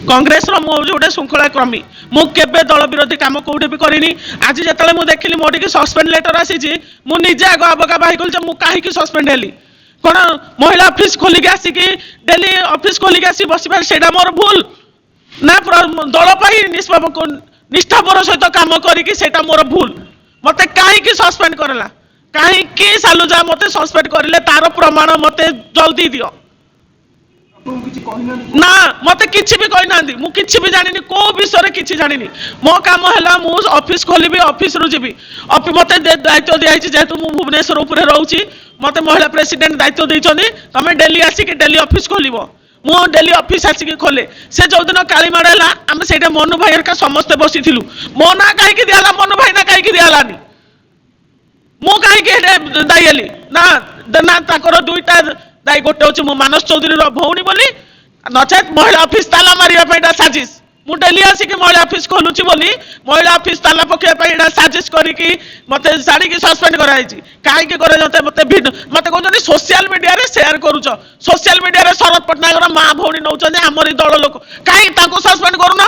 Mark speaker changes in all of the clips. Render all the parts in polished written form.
Speaker 1: कांग्रेस गोटे श्रृंखला क्रमी मुझे दल विरोधी कम कौटे भी करनी आज जो मुझे देखिली मोटी की सस्पेंड लेटर आसी मुझे आग आबका बाही कल कहीं सस्पेंड हेली कौन महिला ऑफिस खोलिक आसिक डेली ऑफिस खोलिक आसी बसबार से मोर भूल ना दल निष्ठापर सहित कम करा मोर भूल मत कहीं सस्पेंड करला कहीं सालुजा मत सस्पेंड करें तार प्रमाण मत जल्दी दियो ना मत किसी भी कहना मुझे भी जानी को विषय किसी जानी मो कम है मु ऑफिस खोलि ऑफिस रु जी मत दायित्व दिखाई जेहेतु मुझे भुवनेश्वर उपर रोची मत महिला प्रेसिडेंट दायित्व देते तुम डेली आसिक डेली ऑफिस खोल मु डेली ऑफिस आसिक खोले से जो दिन कालीमाड़ है आम से मनु भाई का समस्ते बसी मो ना कहीं दिहला मनु भाई ना कहीं दिहलानी मु कहीं दायी हेली ना दुईटा दायी गोटे हूँ मो मानस चौधरी भौणी बोली नचेत महिला ऑफिस ताला मारे साजिश मु डेली आसिक महिला ऑफिस खोलुची बोली महिला ऑफिस ताला पकड़ा साजिश करके मत छाड़ी सस्पेंड कराई कहीं मत मत कहते सोशल मीडिया रे शेयर करुच सोशल मीडिया रे शरद पट्टनायक माँ भौणी नौ आमरी दल लोक कहीं सस्पेंड करूना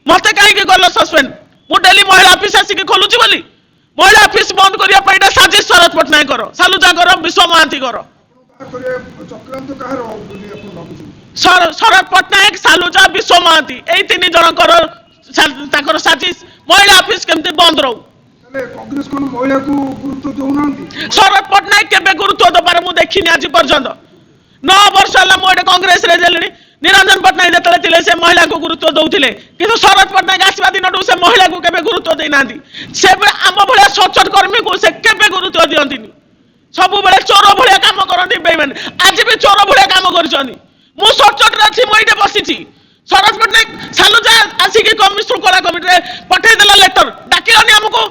Speaker 1: मत कहीं गल सस्पेंड मु डेली महिला ऑफिस आसिक खोलुची बोली महिला ऑफिस बंद करने साजिश शरद पट्टनायक सालुजा विश्व महांती शरद पट्टनायक सालुजा विश्व महांती यही तीन जन साजिश महिला ऑफिस केमती बंद रो शरद पट्टनायक केबे गुरुत्व दबार मु देखिनी आज पर्यंत 9 वर्ष है मुझे कांग्रेस रे देली निरंजन पट्टनायक जो से महिला को गुरुत्व दौले कि शरद पट्टनायक आसवा दिन से महिला को केबे गुरुत्व देना से आम भाया सचोट कर्मी को से केबे गुरुत्व दिखती सब बेले चोर भाया कम करती बेईमान आज भी चोर भाया कम कर सचोट अच्छी मुझे बसी शरद पट्टनायक सालुजा आसिक श्रृंखला कमिटी पठेदेला लेटर डाकिलनी आमको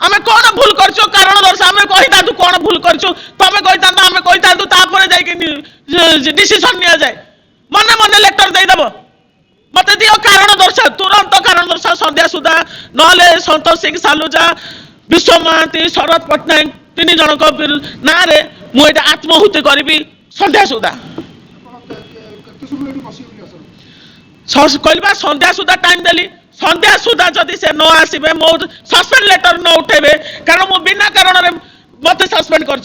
Speaker 1: आम कौन भूल कर कारण दर्शा आम कही था कौन भूल कर तुम कही था आम कही था डिसीजन नि जाए मन मन लेटर देदेव मत दियो कारण दर्शा तुरंत कारण दर्शा संध्या सुधा ना संतोष सिंह सालुजा विश्व महांती शरद पट्टनायक 3 जन ना मुझे आत्महुति करी संध्या सुधा कहवा संध्या सुधा टाइम देली संध्या सुधा जदि से न आसबे मो सस्पेंड लेटर न उठेबे कारण मो बिना कारण मत सस्पेंड कर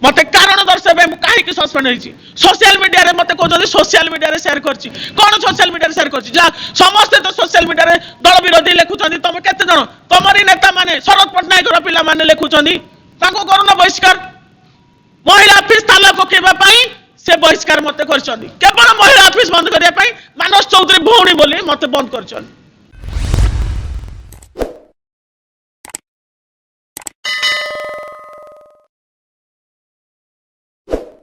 Speaker 1: मत कारण दर्शेबे कहीं सस्पेंड होइछि सोशल मीडिया रे मत कहते सोशल मीडिया रे शेयर करछि कौन सोशल मीडिया रे शेयर करछि जा समस्ते तो सोशल मीडिया रे दल विरोधी लिखुछन्ति तुम केते जन तमरी नेता माने शरद पट्टनायक रो पिला माने लिखुछन्ति ताको करूना बहिष्कार महिला ऑफिस ताला पकेबा पई से बहिष्कार मत करछन्ति केवल महिला ऑफिस बंद करिया पई मानस चौधरी भौणी बोली मत बंद करछन्ति।